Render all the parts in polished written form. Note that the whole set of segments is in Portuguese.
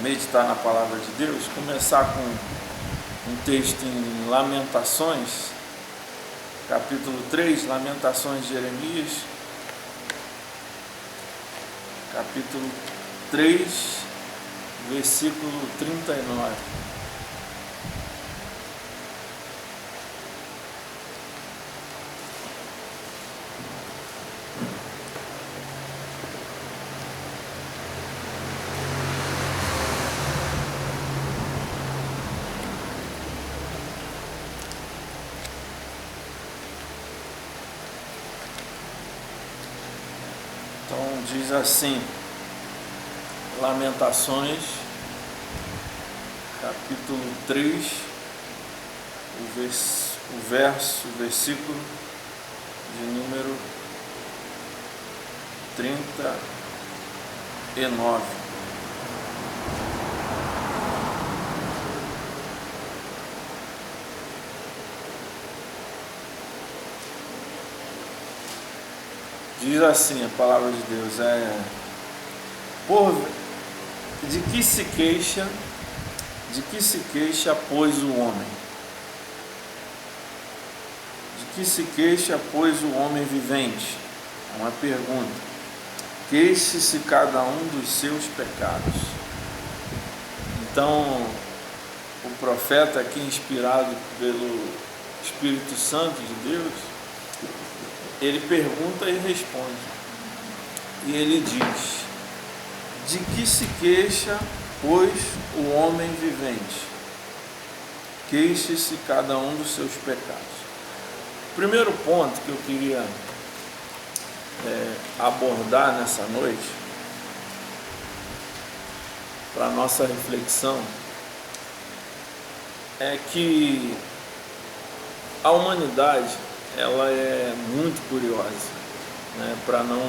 meditar na palavra de Deus, começar com um texto em Lamentações, capítulo 3, Lamentações de Jeremias, capítulo 3, versículo 39. Então diz assim, Lamentações, capítulo 3, o versículo de número 39. Diz assim a palavra de Deus, de que se queixa, pois, o homem? De que se queixa, pois, o homem vivente? É uma pergunta. Queixe-se cada um dos seus pecados. Então, o profeta aqui, inspirado pelo Espírito Santo de Deus, ele pergunta e responde. E ele diz: de que se queixa, pois, o homem vivente? Queixe-se cada um dos seus pecados. O primeiro ponto que eu queria abordar nessa noite, para a nossa reflexão, é que a humanidade, ela é muito curiosa, para não,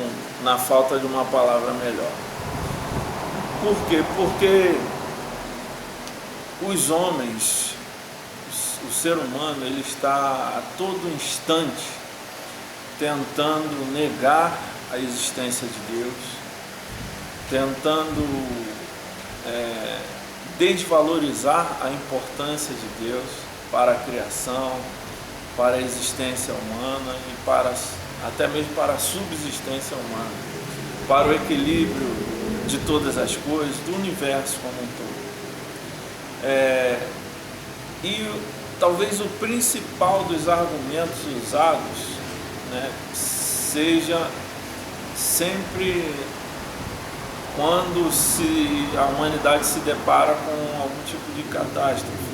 na falta de uma palavra melhor. Por quê? Porque os homens, o ser humano, ele está a todo instante tentando negar a existência de Deus, tentando desvalorizar a importância de Deus para a criação, para a existência humana e até mesmo para a subsistência humana, para o equilíbrio de todas as coisas, do universo como um todo. E talvez o principal dos argumentos usados, seja sempre quando a humanidade se depara com algum tipo de catástrofe.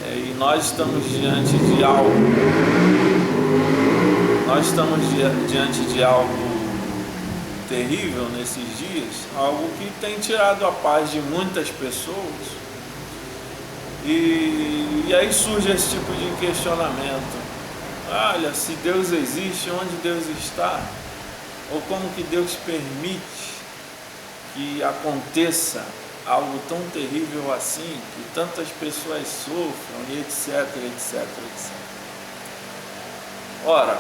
E nós estamos diante de algo terrível nesses dias, algo que tem tirado a paz de muitas pessoas, e aí surge esse tipo de questionamento: olha, se Deus existe, onde Deus está? Ou como que Deus permite que aconteça algo tão terrível assim, que tantas pessoas sofram, e etc, etc, etc. Ora,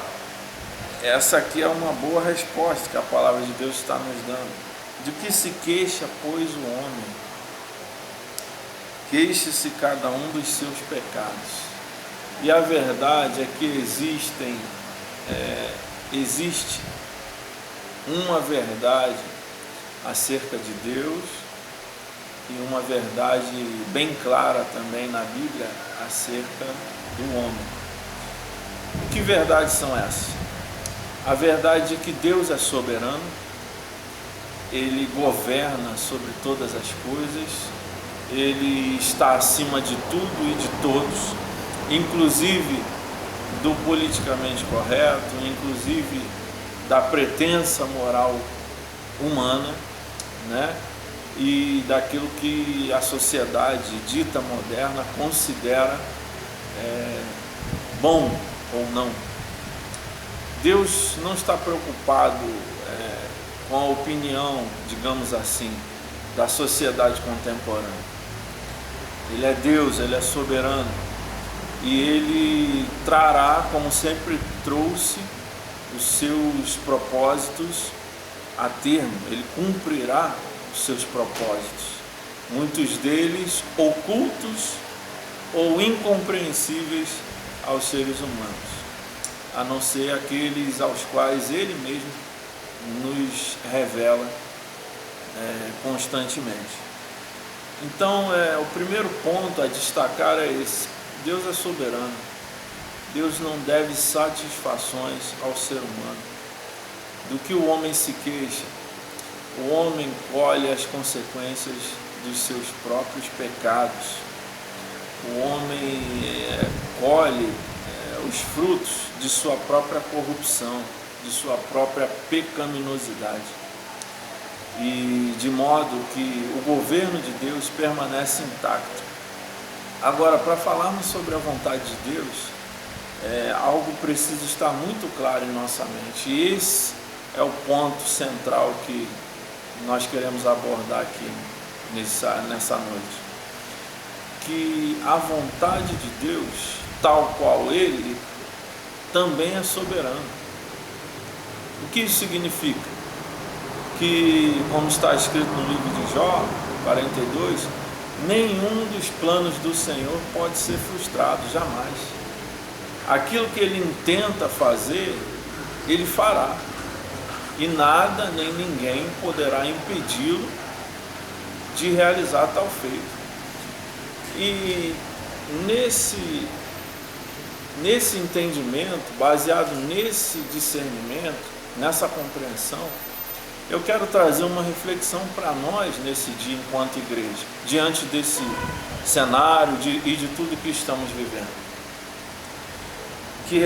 essa aqui é uma boa resposta que a palavra de Deus está nos dando. De que se queixa, pois, o homem? Queixe-se cada um dos seus pecados. E a verdade é que existe uma verdade acerca de Deus e uma verdade bem clara também na Bíblia acerca do homem. Que verdades são essas? A verdade é que Deus é soberano, Ele governa sobre todas as coisas, Ele está acima de tudo e de todos, inclusive do politicamente correto, inclusive da pretensa moral humana, e daquilo que a sociedade dita moderna considera bom ou não. Deus não está preocupado com a opinião, digamos assim, da sociedade contemporânea. Ele é Deus, Ele é soberano, e Ele trará, como sempre trouxe, os seus propósitos a termo. Ele cumprirá os seus propósitos, muitos deles ocultos ou incompreensíveis aos seres humanos, a não ser aqueles aos quais Ele mesmo nos revela constantemente. Então, o primeiro ponto a destacar é esse: Deus é soberano. Deus não deve satisfações ao ser humano. Do que o homem se queixa, o homem colhe as consequências dos seus próprios pecados. O homem colhe os frutos de sua própria corrupção, de sua própria pecaminosidade. E de modo que o governo de Deus permanece intacto. Agora, para falarmos sobre a vontade de Deus, algo precisa estar muito claro em nossa mente. E esse é o ponto central que nós queremos abordar aqui nessa noite. Que a vontade de Deus, tal qual Ele, também é soberano. O que isso significa? Que, como está escrito no livro de Jó 42, nenhum dos planos do Senhor pode ser frustrado, jamais. Aquilo que Ele intenta fazer, Ele fará, e nada nem ninguém poderá impedi-lo de realizar tal feito. E nesse entendimento, baseado nesse discernimento, nessa compreensão, eu quero trazer uma reflexão para nós nesse dia enquanto igreja, diante desse cenário e de tudo que estamos vivendo. Que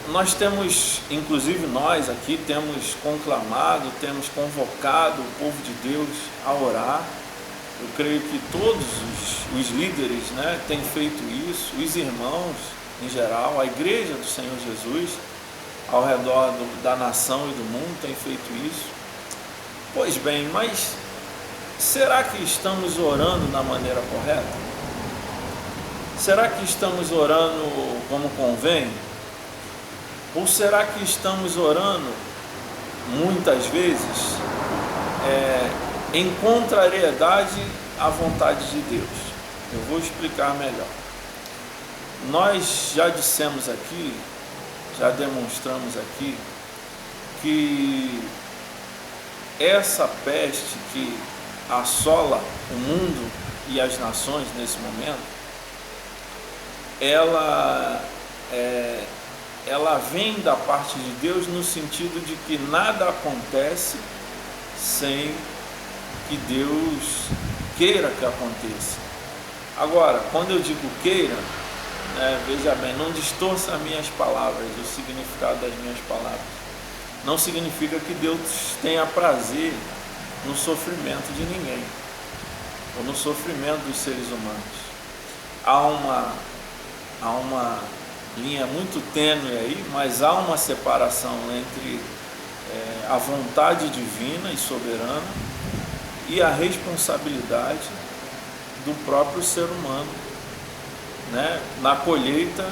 nós temos, inclusive nós aqui, temos conclamado, temos convocado o povo de Deus a orar. Eu creio que todos os líderes, têm feito isso, os irmãos em geral, a igreja do Senhor Jesus, ao redor da nação e do mundo tem feito isso. Pois bem, mas será que estamos orando da maneira correta? Será que estamos orando como convém? Ou será que estamos orando, muitas vezes, em contrariedade à vontade de Deus? Eu vou explicar melhor. Nós já dissemos aqui, já demonstramos aqui, que essa peste que assola o mundo e as nações nesse momento, ela vem da parte de Deus no sentido de que nada acontece sem que Deus queira que aconteça. Agora, quando eu digo queira, veja bem, não distorça as minhas palavras, o significado das minhas palavras. Não significa que Deus tenha prazer no sofrimento de ninguém, ou no sofrimento dos seres humanos. Há uma linha muito tênue aí, mas há uma separação entre a vontade divina e soberana e a responsabilidade do próprio ser humano, na colheita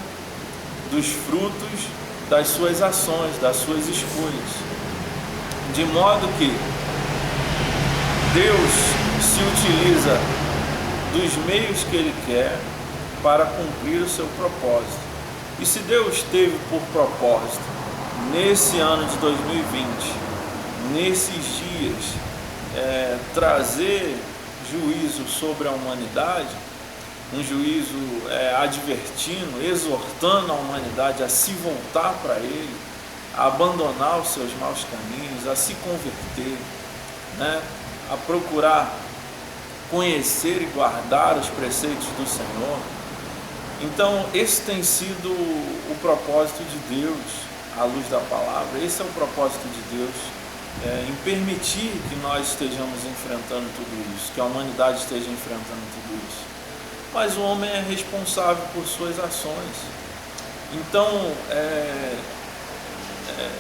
dos frutos das suas ações, das suas escolhas. De modo que Deus se utiliza dos meios que Ele quer para cumprir o seu propósito. E se Deus teve por propósito, nesse ano de 2020, nesses dias, trazer juízo sobre a humanidade, um juízo advertindo, exortando a humanidade a se voltar para Ele, a abandonar os seus maus caminhos, a se converter, a procurar conhecer e guardar os preceitos do Senhor. Então, esse tem sido o propósito de Deus, à luz da palavra. Esse é o propósito de Deus, em permitir que nós estejamos enfrentando tudo isso, que a humanidade esteja enfrentando tudo isso. Mas o homem é responsável por suas ações. Então,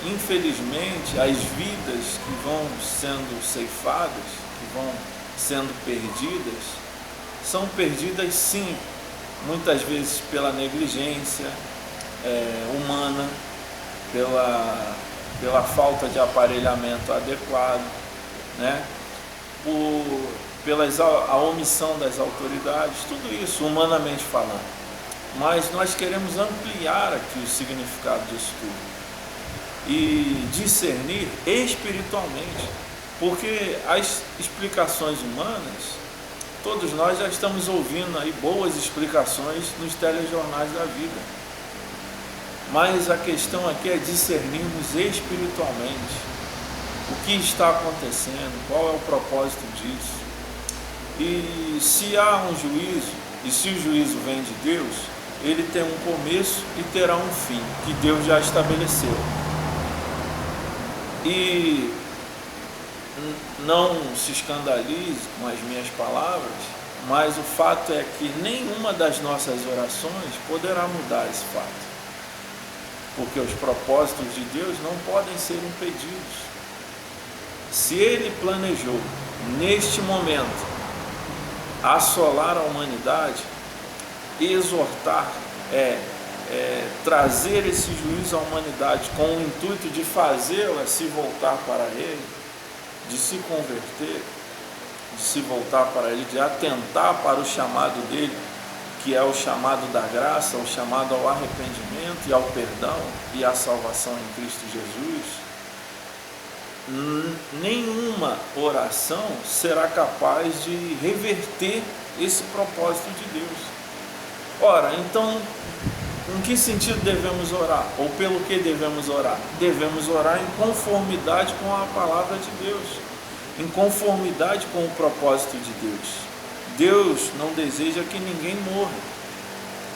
infelizmente, as vidas que vão sendo ceifadas, que vão sendo perdidas, são perdidas sim, muitas vezes pela negligência humana, pela falta de aparelhamento adequado, a omissão das autoridades, tudo isso humanamente falando. Mas nós queremos ampliar aqui o significado disso tudo e discernir espiritualmente, porque as explicações humanas, todos nós já estamos ouvindo aí boas explicações nos telejornais da vida, mas a questão aqui é discernirmos espiritualmente o que está acontecendo, qual é o propósito disso, e se há um juízo, e se o juízo vem de Deus, ele tem um começo e terá um fim, que Deus já estabeleceu. E não se escandalize com as minhas palavras, mas o fato é que nenhuma das nossas orações poderá mudar esse fato, porque os propósitos de Deus não podem ser impedidos. Se Ele planejou, neste momento, assolar a humanidade, exortar, trazer esse juízo à humanidade com o intuito de fazê-la se voltar para Ele, de se converter, de se voltar para Ele, de atentar para o chamado dEle, que é o chamado da graça, o chamado ao arrependimento e ao perdão e à salvação em Cristo Jesus. Nenhuma oração será capaz de reverter esse propósito de Deus. Ora, então, em que sentido devemos orar? Ou pelo que devemos orar? Devemos orar em conformidade com a palavra de Deus, em conformidade com o propósito de Deus. Deus não deseja que ninguém morra.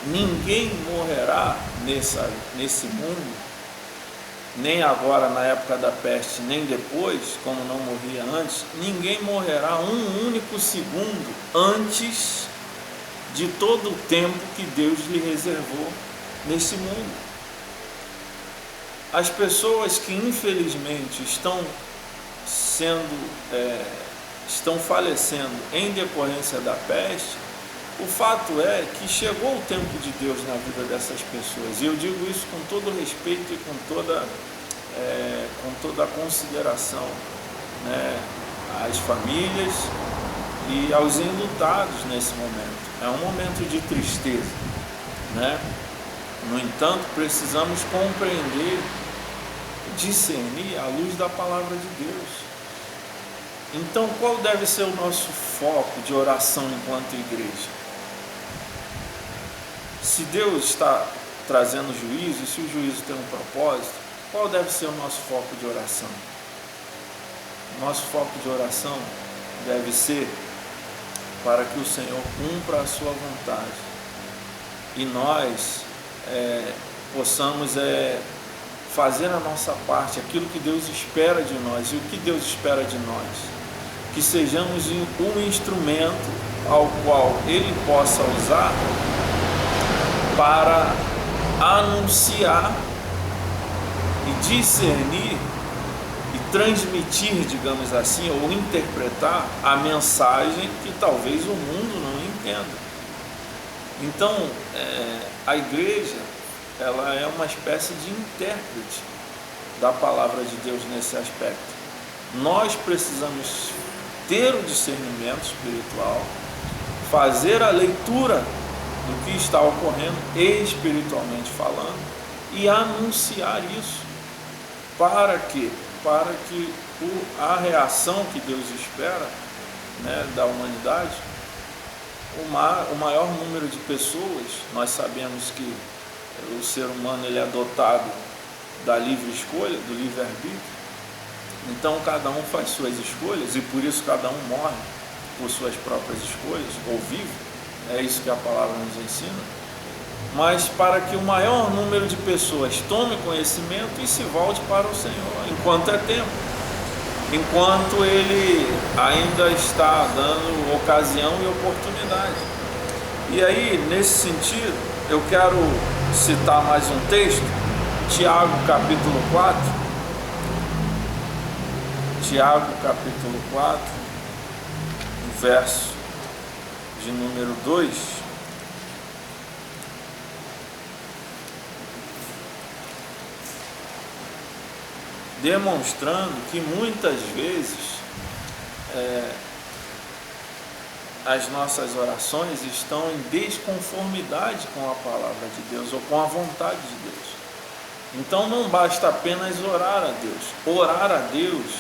Ninguém morrerá nesse mundo, nem agora na época da peste, nem depois, como não morria antes. Ninguém morrerá um único segundo antes de todo o tempo que Deus lhe reservou nesse mundo. As pessoas que infelizmente estão falecendo em decorrência da peste, o fato é que chegou o tempo de Deus na vida dessas pessoas, e eu digo isso com todo respeito e com toda a consideração, né, às famílias e aos enlutados nesse momento. É um momento de tristeza, né? No entanto, precisamos compreender, discernir à luz da palavra de Deus. Então, qual deve ser o nosso foco de oração enquanto igreja? Se Deus está trazendo juízo, e se o juízo tem um propósito, qual deve ser o nosso foco de oração? Nosso foco de oração deve ser para que o Senhor cumpra a sua vontade e nós possamos fazer a nossa parte, aquilo que Deus espera de nós. E o que Deus espera de nós? Que sejamos um instrumento ao qual Ele possa usar para anunciar e discernir e transmitir, digamos assim, ou interpretar a mensagem que talvez o mundo não entenda. Então, a igreja, ela é uma espécie de intérprete da palavra de Deus nesse aspecto. Nós precisamos ter o discernimento espiritual, fazer a leitura do que está ocorrendo espiritualmente falando e anunciar isso. Para quê? Para que a reação que Deus espera, né, da humanidade, o maior número de pessoas, nós sabemos que o ser humano ele é dotado da livre escolha, do livre-arbítrio, então cada um faz suas escolhas e por isso cada um morre por suas próprias escolhas, ou vive, é isso que a palavra nos ensina, mas para que o maior número de pessoas tome conhecimento e se volte para o Senhor, enquanto é tempo, enquanto Ele ainda está dando ocasião e oportunidade. E aí, nesse sentido, eu quero citar mais um texto, Tiago capítulo 4, verso de número 2, demonstrando que muitas vezes as nossas orações estão em desconformidade com a palavra de Deus ou com a vontade de Deus. Então não basta apenas orar a Deus,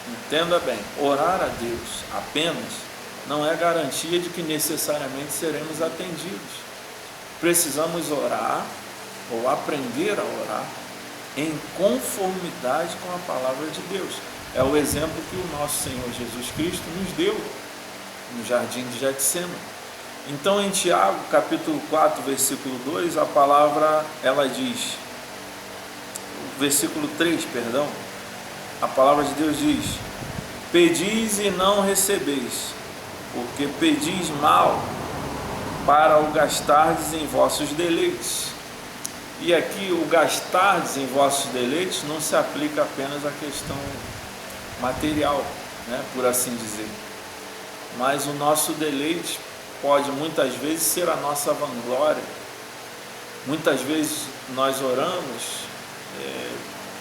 entenda bem, orar a Deus apenas não é garantia de que necessariamente seremos atendidos. Precisamos orar ou aprender a orar em conformidade com a palavra de Deus. É o exemplo que o nosso Senhor Jesus Cristo nos deu no jardim de Getsêmani. Então, em Tiago, capítulo 4, versículo 2, a palavra, ela diz, versículo 3, perdão, a palavra de Deus diz: pedis e não recebeis, porque pedis mal, para o gastardes em vossos deleites. E aqui o gastardes em vossos deleites não se aplica apenas à questão material, né, por assim dizer, mas o nosso deleite pode muitas vezes ser a nossa vanglória. Muitas vezes nós oramos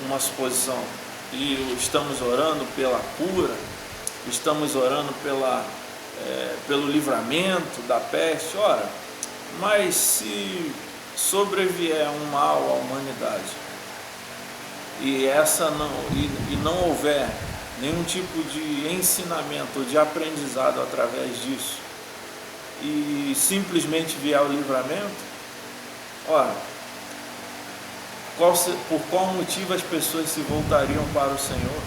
uma suposição e estamos orando pela cura, estamos orando pelo livramento da peste. Ora, mas se sobrevier um mal à humanidade e não houver nenhum tipo de ensinamento ou de aprendizado através disso, e simplesmente vier o livramento, ora, por qual motivo as pessoas se voltariam para o Senhor?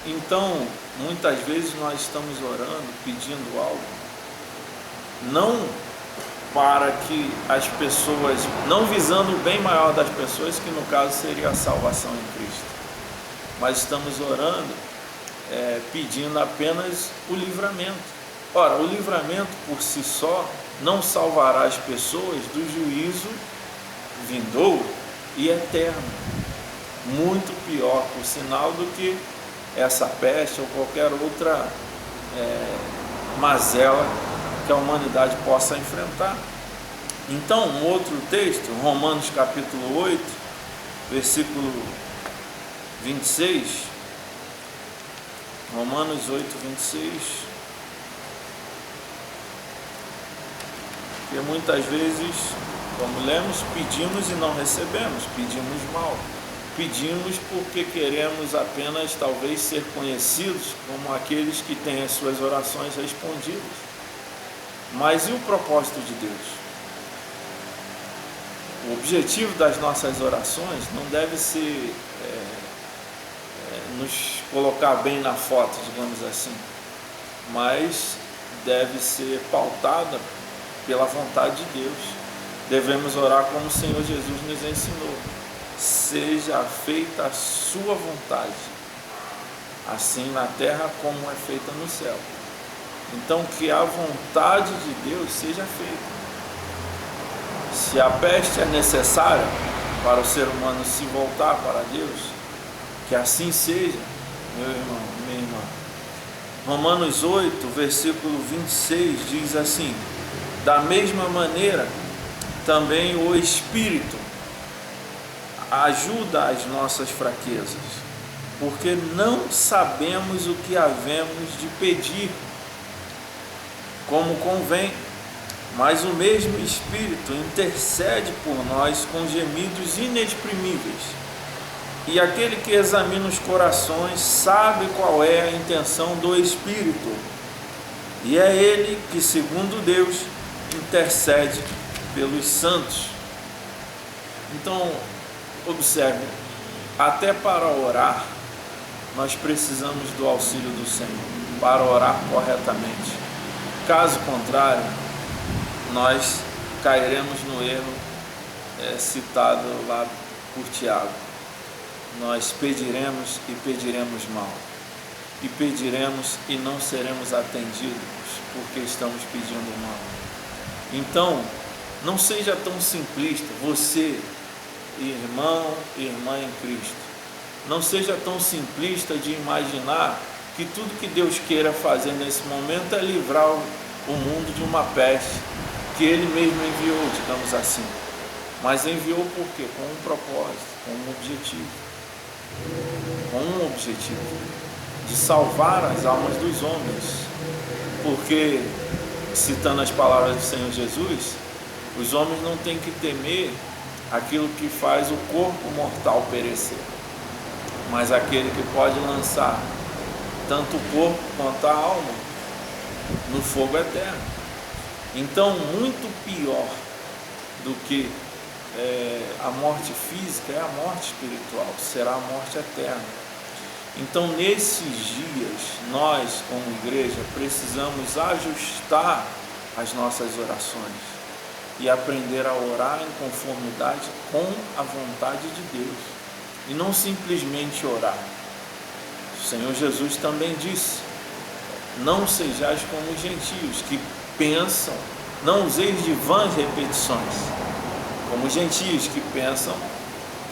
Então, muitas vezes nós estamos orando, pedindo algo, não para que as pessoas, não visando o bem maior das pessoas, que no caso seria a salvação em Cristo, mas estamos orando pedindo apenas o livramento. Ora, o livramento por si só não salvará as pessoas do juízo vindouro e eterno, muito pior, por sinal, do que essa peste ou qualquer outra mazela que a humanidade possa enfrentar. Então, um outro texto, Romanos capítulo 8, versículo 26, Romanos 8, 26, que muitas vezes, como lemos, pedimos e não recebemos, pedimos mal, pedimos porque queremos apenas talvez ser conhecidos como aqueles que têm as suas orações respondidas. Mas e o propósito de Deus? O objetivo das nossas orações não deve ser nos colocar bem na foto, digamos assim, mas deve ser pautada pela vontade de Deus. Devemos orar como o Senhor Jesus nos ensinou: seja feita a sua vontade, assim na terra como é feita no céu. Então, que a vontade de Deus seja feita. Se a peste é necessária para o ser humano se voltar para Deus, que assim seja, meu irmão, minha irmã. Romanos 8, versículo 26 diz assim: da mesma maneira, também o Espírito ajuda as nossas fraquezas, porque não sabemos o que havemos de pedir como convém, mas o mesmo Espírito intercede por nós com gemidos inexprimíveis. E aquele que examina os corações sabe qual é a intenção do Espírito, e é Ele que, segundo Deus, intercede pelos santos. Então, observe, até para orar, nós precisamos do auxílio do Senhor, para orar corretamente. Caso contrário, nós cairemos no erro citado lá por Tiago. Nós pediremos e pediremos mal, e pediremos e não seremos atendidos, porque estamos pedindo mal. Então, não seja tão simplista, você, irmão e irmã em Cristo, não seja tão simplista de imaginar que tudo que Deus queira fazer nesse momento é livrar o mundo de uma peste que Ele mesmo enviou, digamos assim. Mas enviou por quê? Com um propósito, com um objetivo. Com um objetivo de salvar as almas dos homens. Porque, citando as palavras do Senhor Jesus, os homens não têm que temer aquilo que faz o corpo mortal perecer, mas aquele que pode lançar tanto o corpo quanto a alma no fogo eterno. Então, muito pior do que a morte física é a morte espiritual, será a morte eterna. Então, nesses dias, nós, como igreja, precisamos ajustar as nossas orações e aprender a orar em conformidade com a vontade de Deus, e não simplesmente orar. O Senhor Jesus também disse: não sejais como os gentios, que pensam, não useis de vãs repetições, como os gentios que pensam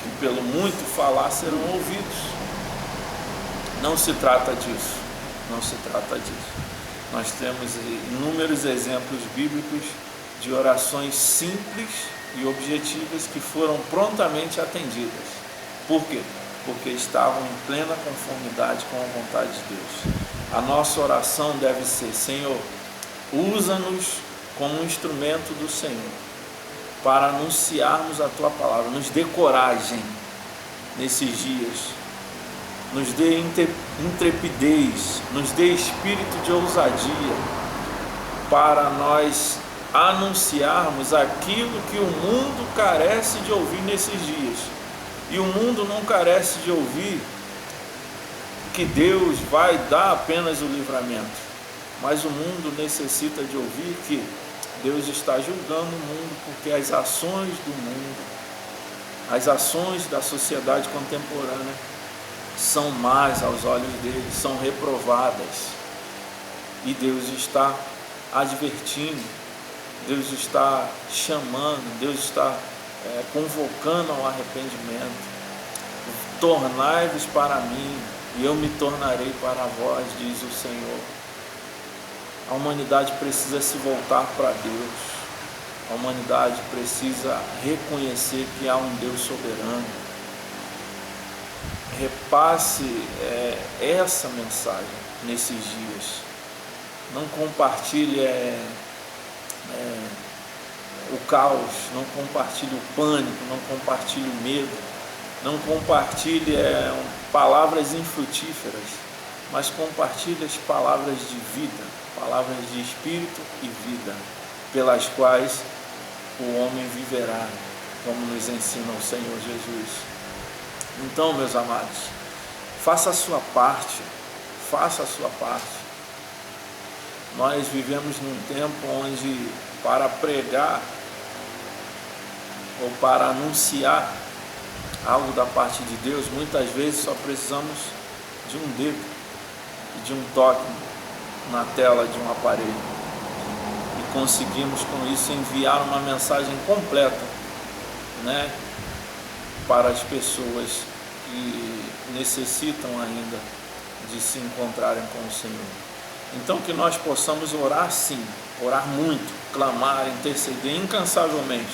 que pelo muito falar serão ouvidos. Não se trata disso, não se trata disso. Nós temos inúmeros exemplos bíblicos de orações simples e objetivas que foram prontamente atendidas. Por quê? Porque estavam em plena conformidade com a vontade de Deus. A nossa oração deve ser: Senhor, usa-nos como um instrumento do Senhor para anunciarmos a Tua palavra. Nos dê coragem nesses dias, nos dê intrepidez, nos dê espírito de ousadia para nós anunciarmos aquilo que o mundo carece de ouvir nesses dias. E o mundo não carece de ouvir que Deus vai dar apenas o livramento, mas o mundo necessita de ouvir que Deus está julgando o mundo, porque as ações do mundo, as ações da sociedade contemporânea são más aos olhos dele, são reprovadas, e Deus está advertindo, Deus está chamando, Deus está convocando ao arrependimento. Tornai-vos para mim e eu me tornarei para vós, diz o Senhor. A humanidade precisa se voltar para Deus. A humanidade precisa reconhecer que há um Deus soberano. Repasse essa mensagem nesses dias. Não compartilhe o caos, não compartilhe o pânico, não compartilhe o medo, não compartilhe palavras infrutíferas, mas compartilhe as palavras de vida, palavras de espírito e vida, pelas quais o homem viverá, como nos ensina o Senhor Jesus. Então, meus amados, faça a sua parte, faça a sua parte. Nós vivemos num tempo onde, para pregar ou para anunciar algo da parte de Deus, muitas vezes só precisamos de um dedo e de um toque na tela de um aparelho, e conseguimos com isso enviar uma mensagem completa, para as pessoas que necessitam ainda de se encontrarem com o Senhor. Então, que nós possamos orar sim, orar muito, clamar, interceder incansavelmente,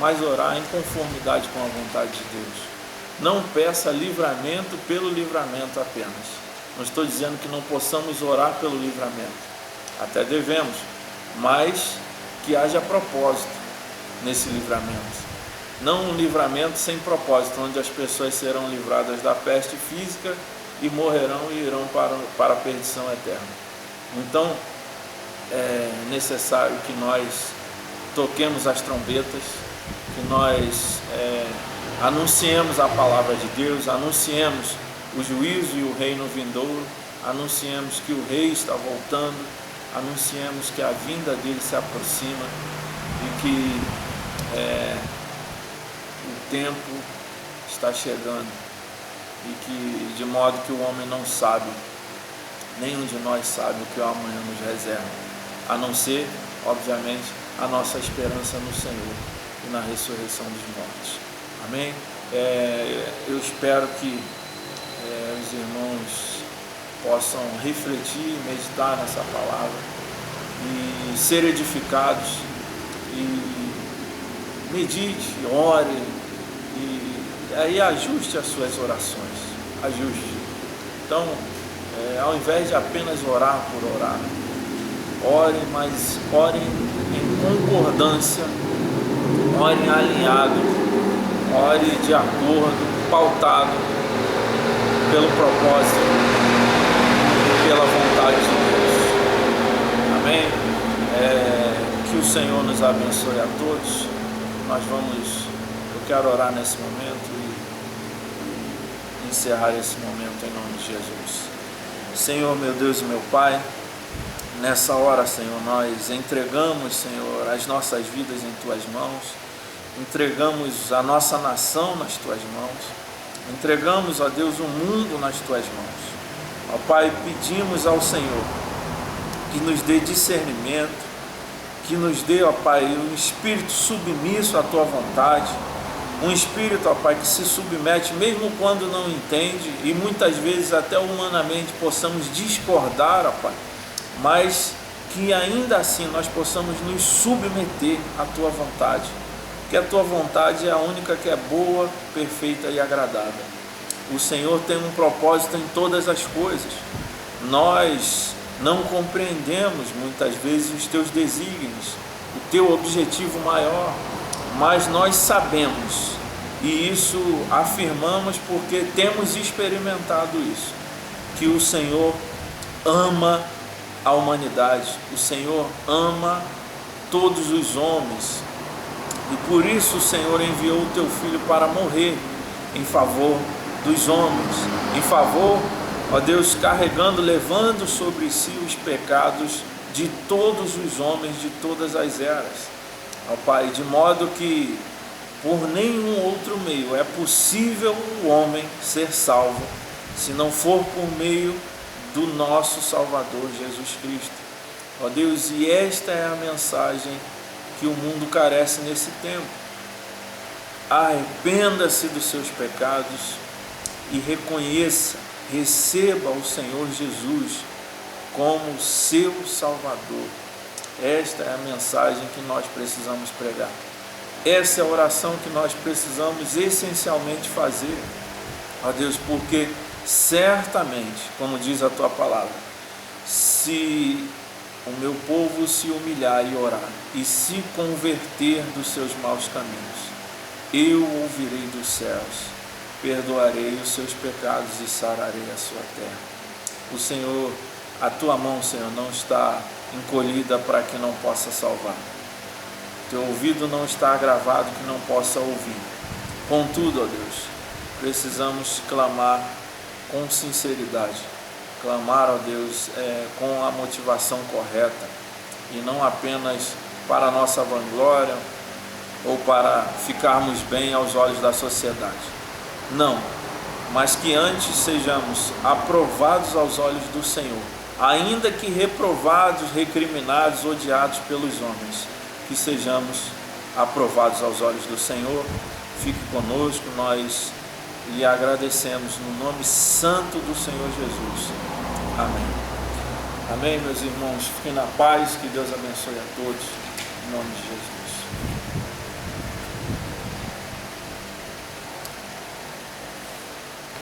mas orar em conformidade com a vontade de Deus. Não peça livramento pelo livramento apenas. Não estou dizendo que não possamos orar pelo livramento, até devemos, mas que haja propósito nesse livramento. Não um livramento sem propósito, onde as pessoas serão livradas da peste física e morrerão e irão para a perdição eterna. Então, é necessário que nós toquemos as trombetas, que nós anunciemos a palavra de Deus, anunciemos o juízo e o reino vindouro, anunciemos que o rei está voltando, anunciemos que a vinda dele se aproxima e que o tempo está chegando, e que, de modo que o homem não sabe, nenhum de nós sabe o que o amanhã nos reserva, a não ser, obviamente, a nossa esperança no Senhor e na ressurreição dos mortos. Amém? Eu espero que os irmãos possam refletir, meditar nessa palavra e ser edificados, e medite, ore, e aí ajuste as suas orações, ajuste. Então, ao invés de apenas orar por orar, Orem, mas orem em concordância, orem alinhado, ore de acordo, pautado pelo propósito e pela vontade de Deus. Amém? Que o Senhor nos abençoe a todos. Eu quero orar nesse momento e encerrar esse momento em nome de Jesus. Senhor, meu Deus e meu Pai, nessa hora, Senhor, nós entregamos, Senhor, as nossas vidas em Tuas mãos, entregamos a nossa nação nas Tuas mãos, entregamos, ó Deus, o mundo nas Tuas mãos. Ó Pai, pedimos ao Senhor que nos dê discernimento, que nos dê, ó Pai, um espírito submisso à Tua vontade, um espírito, ó Pai, que se submete mesmo quando não entende, e muitas vezes até humanamente possamos discordar, ó Pai, mas que ainda assim nós possamos nos submeter à Tua vontade, que a Tua vontade é a única que é boa, perfeita e agradável. O Senhor tem um propósito em todas as coisas. Nós não compreendemos muitas vezes os Teus desígnios, o Teu objetivo maior, mas nós sabemos, e isso afirmamos porque temos experimentado isso, que o Senhor ama a humanidade, o Senhor ama todos os homens, e por isso o Senhor enviou o Teu Filho para morrer em favor dos homens, em favor, ó Deus, carregando, levando sobre si os pecados de todos os homens de todas as eras, ó Pai, de modo que por nenhum outro meio é possível o homem ser salvo, se não for por meio do nosso Salvador Jesus Cristo. Ó Deus, e esta é a mensagem que o mundo carece nesse tempo. Arrependa-se dos seus pecados e reconheça, receba o Senhor Jesus como seu Salvador. Esta é a mensagem que nós precisamos pregar. Essa é a oração que nós precisamos essencialmente fazer, ó Deus, porque certamente, como diz a Tua palavra, se o meu povo se humilhar e orar e se converter dos seus maus caminhos, eu ouvirei dos céus, perdoarei os seus pecados e sararei a sua terra. O Senhor, a Tua mão, Senhor, não está encolhida para que não possa salvar. Teu ouvido não está agravado que não possa ouvir. Contudo, ó Deus, precisamos clamar com sinceridade, clamar, ó Deus, com a motivação correta, e não apenas para a nossa vanglória ou para ficarmos bem aos olhos da sociedade. Não, mas que antes sejamos aprovados aos olhos do Senhor, ainda que reprovados, recriminados, odiados pelos homens, que sejamos aprovados aos olhos do Senhor. Fique conosco, nós lhe agradecemos no nome santo do Senhor Jesus. Amém. Amém, meus irmãos. Fiquem na paz, que Deus abençoe a todos, em nome de Jesus.